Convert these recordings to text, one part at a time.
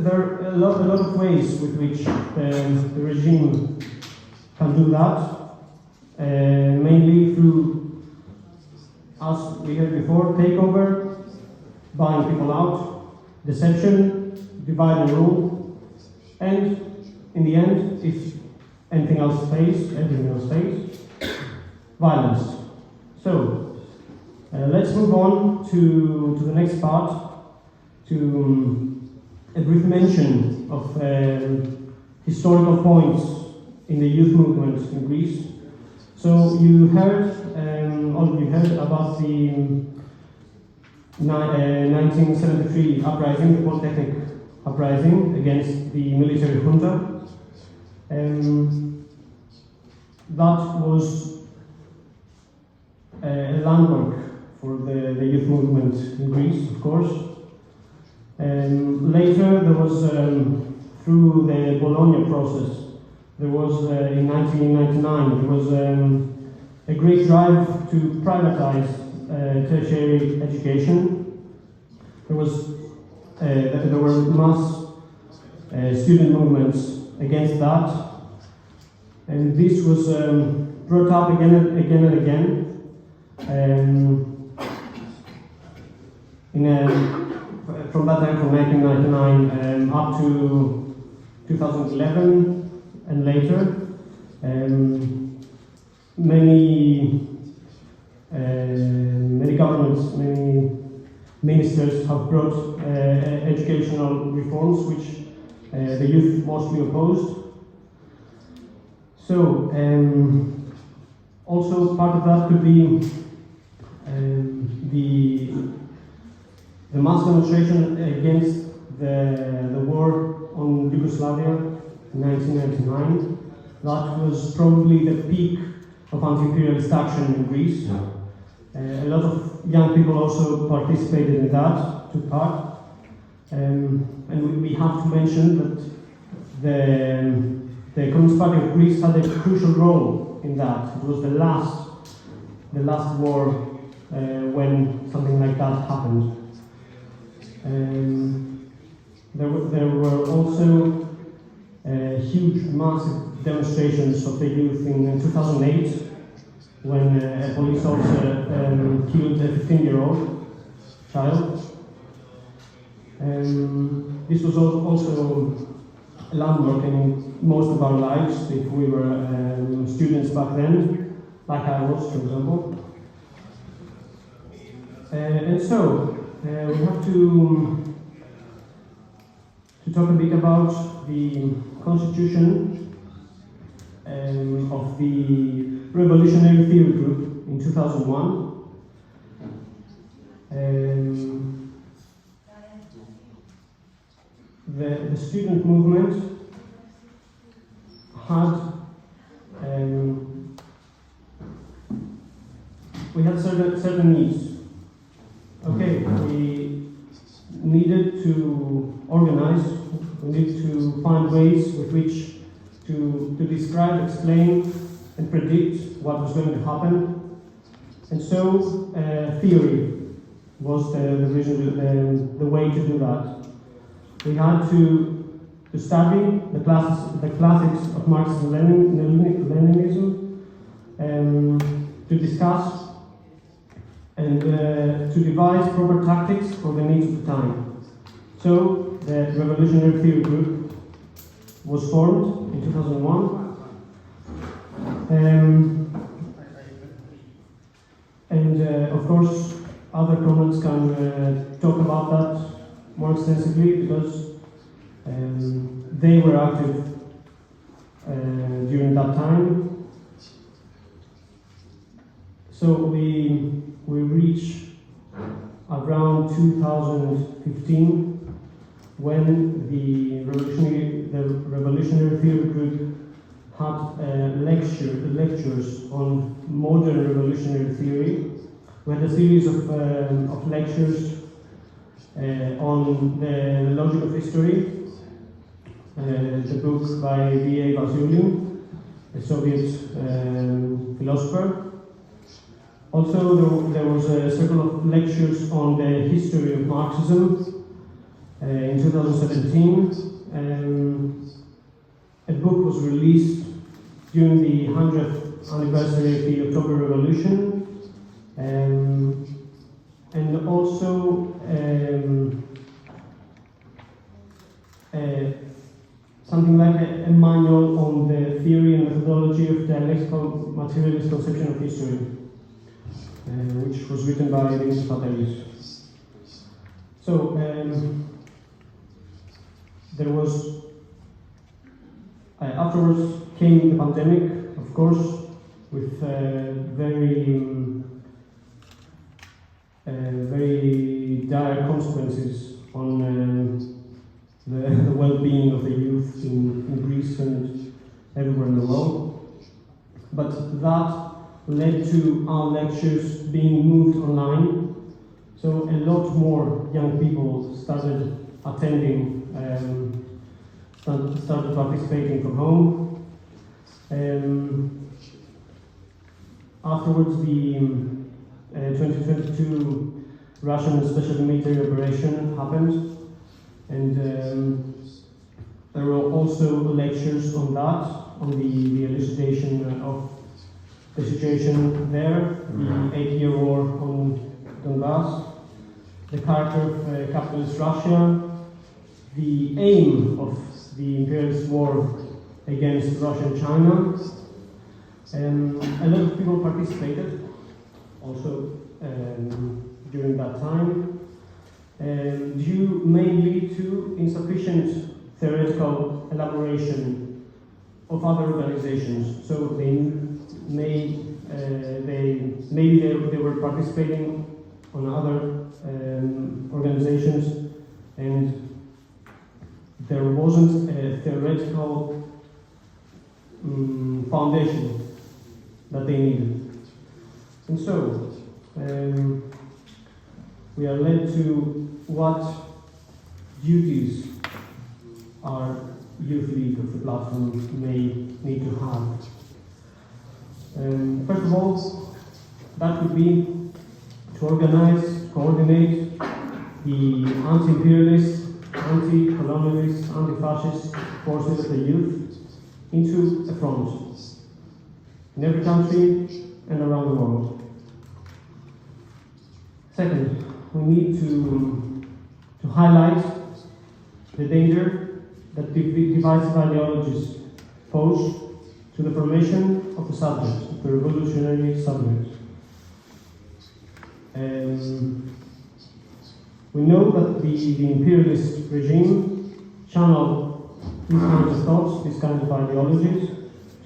there are a lot of ways with which the regime can do that, mainly through, as we heard before, takeover, buying people out, deception, divide and rule, and in the end, if everything else fails, violence. So, let's move on to the next part, to a brief mention of historical points in the youth movement in Greece. So you heard, all of you heard about the 1973 uprising, the Polytechnic uprising against the military junta. That was a landmark for the youth movement in Greece, of course. Later, there was, through the Bologna process, there was, in 1999, there was a great drive to privatize tertiary education. There were mass student movements against that, and this was brought up again and again. From that time, from 1999 up to 2011 and later, many governments, many ministers have brought educational reforms which the youth mostly opposed. So, also part of that could be the mass demonstration against the war on Yugoslavia in 1999. That was probably the peak of anti-imperialist action in Greece. A lot of young people also participated in that, took part. And we have to mention that the Communist Party of Greece had a crucial role in that. It was the last war when something like that happened. There were also huge, massive demonstrations of the youth in 2008 when a police officer killed a 15-year-old child. This was also a landmark in most of our lives if we were students back then, like I was, for example. And so, we have to talk a bit about the constitution of the Revolutionary Theory Group in 2001. The student movement had we had certain needs. Okay, we needed to organize, we needed to find ways with which to describe, explain, and predict what was going to happen. And so, theory was the way to do that. We had to study the classics of Marxism and Leninism, to discuss and to devise proper tactics for the needs of the time. So the Revolutionary Theory Group was formed in 2001. Of course, other comments can talk about that more extensively because they were active during that time. So we reach around 2015 when the Revolutionary Theory Group had lectures on modern revolutionary theory. We had a series of lectures on the logic of history, the book by V.A. Vasiouliou, a Soviet philosopher. Also, there was a circle of lectures on the history of Marxism, In 2017, a book was released during the 100th anniversary of the October Revolution, and also something like a manual on the theory and methodology of dialectical materialist conception of history, which was written by the municipality. So there was afterwards came the pandemic, of course, with very dire consequences on the well-being of the youth in Greece and everywhere in the world. But that led to our lectures being moved online, so a lot more young people started attending, started participating from home. Afterwards, the 2022 Russian special military operation happened, and there were also lectures on that, on the elucidation of the situation there, the 8-year war on Donbass, the character of capitalist Russia, the aim of the imperialist war against Russia and China. A lot of people participated also during that time, due mainly to insufficient theoretical elaboration of other organizations. So maybe they were participating on other organizations, and there wasn't a theoretical foundation that they needed. And so we are led to what duties our youth league of the platform may need to have. First of all, that would be to organize, coordinate the anti-imperialist, anti-colonialist, anti-fascist forces of the youth into a front in every country and around the world. Second, we need to highlight the danger that divisive ideologies pose to the formation of the subject, of the revolutionary subject. We know that the imperialist regime channel these kinds of thoughts, these kinds of ideologies,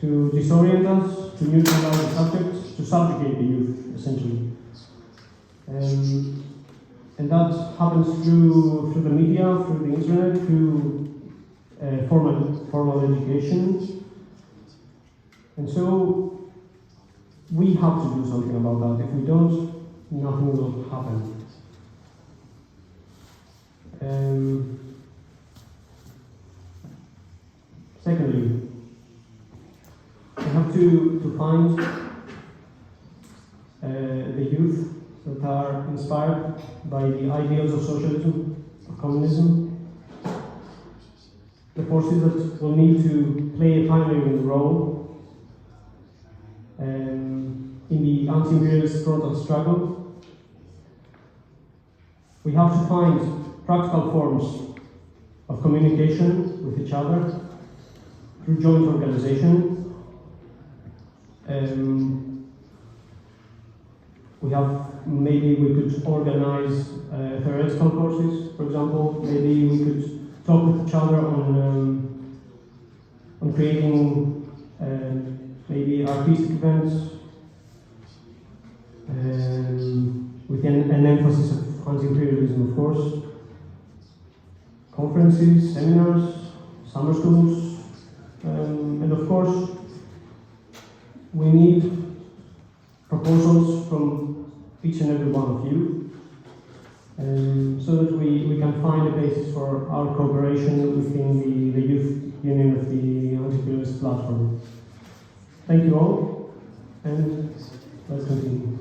to disorient us, to neutralize the subject, to subjugate the youth, essentially. And that happens through the media, through the internet, through formal education. And so we have to do something about that. If we don't, nothing will happen. Secondly, we have to find the youth that are inspired by the ideals of socialism, of communism, the forces that will need to play a pioneering role in the anti-imperialist frontal struggle. We have to find practical forms of communication with each other through joint organization. Maybe we could organize theoretical courses, for example. Maybe we could talk with each other on creating maybe artistic events with an emphasis of anti-imperialism, of course. Conferences, seminars, summer schools, and of course, we need proposals from each and every one of you, so that we can find a basis for our cooperation within the youth union of the Anti-imperialist Platform. Thank you all, and let's continue.